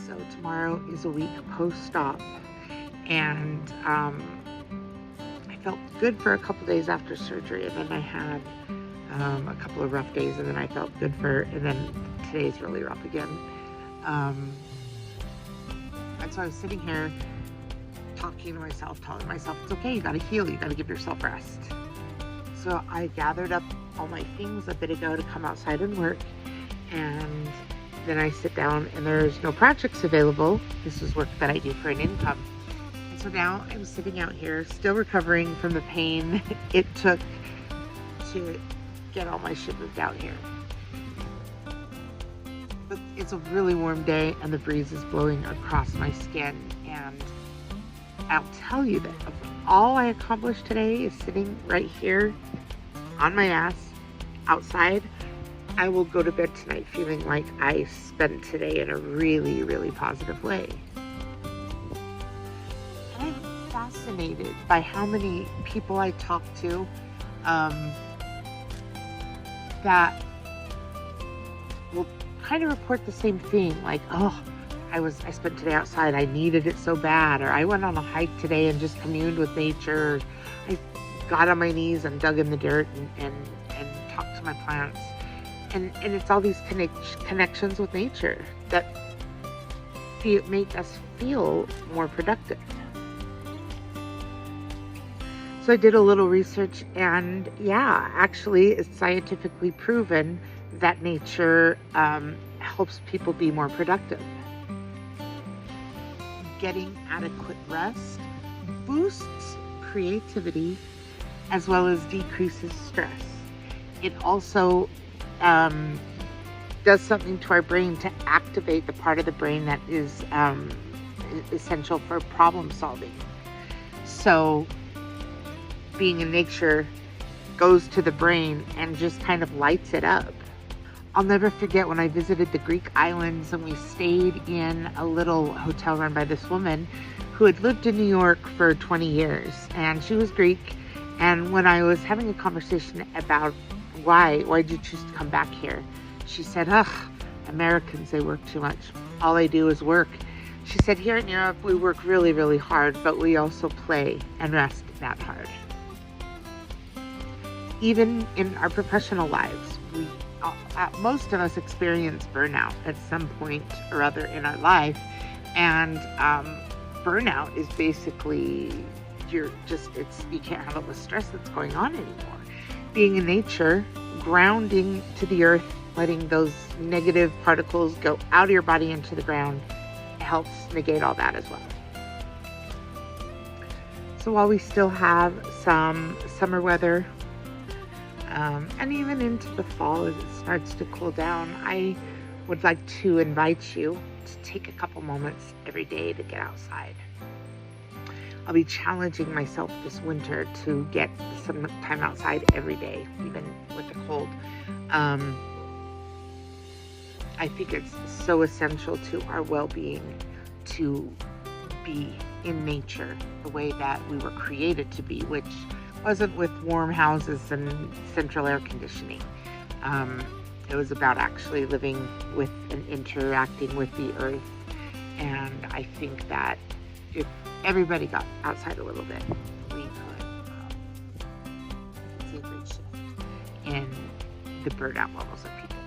So tomorrow is a week post-op, and I felt good for a couple days after surgery, and then I had a couple of rough days, and then I felt good and then today's really rough again. And so I was sitting here talking to myself, telling myself, it's okay, you gotta heal, you gotta give yourself rest. So I gathered up all my things a bit ago to come outside and work, and then I sit down and there's no projects available. This is work that I do for an income. And so now I'm sitting out here still recovering from the pain it took to get all my shit moved out here. But it's a really warm day and the breeze is blowing across my skin, and I'll tell you that of all I accomplished today is sitting right here on my ass outside. I will go to bed tonight feeling like I spent today in a really, really positive way. And I'm fascinated by how many people I talk to that will kind of report the same thing, like, oh, I spent today outside, I needed it so bad, or I went on a hike today and just communed with nature, I got on my knees and dug in the dirt and talked to my plants. And it's all these connections with nature that make us feel more productive. So I did a little research, and yeah, actually it's scientifically proven that nature helps people be more productive. Getting adequate rest boosts creativity as well as decreases stress. It also does something to our brain to activate the part of the brain that is essential for problem solving. So being in nature goes to the brain and just kind of lights it up. I'll never forget when I visited the Greek islands and we stayed in a little hotel run by this woman who had lived in New York for 20 years, and she was Greek. And when I was having a conversation about why did you choose to come back here, she said, Americans, they work too much. All they do is work. She said, here in Europe, we work really, really hard, but we also play and rest that hard. Even in our professional lives, most of us experience burnout at some point or other in our life. And burnout is basically, you can't handle the stress that's going on anymore. Being in nature, grounding to the earth, letting those negative particles go out of your body into the ground, helps negate all that as well. So while we still have some summer weather, and even into the fall as it starts to cool down, I would like to invite you to take a couple moments every day to get outside. I'll be challenging myself this winter to get some time outside every day, even with the cold. I think it's so essential to our well-being to be in nature the way that we were created to be, which wasn't with warm houses and central air conditioning. It was about actually living with and interacting with the earth. And I think that if everybody got outside a little bit, we could see a great shift in the burnout levels of people.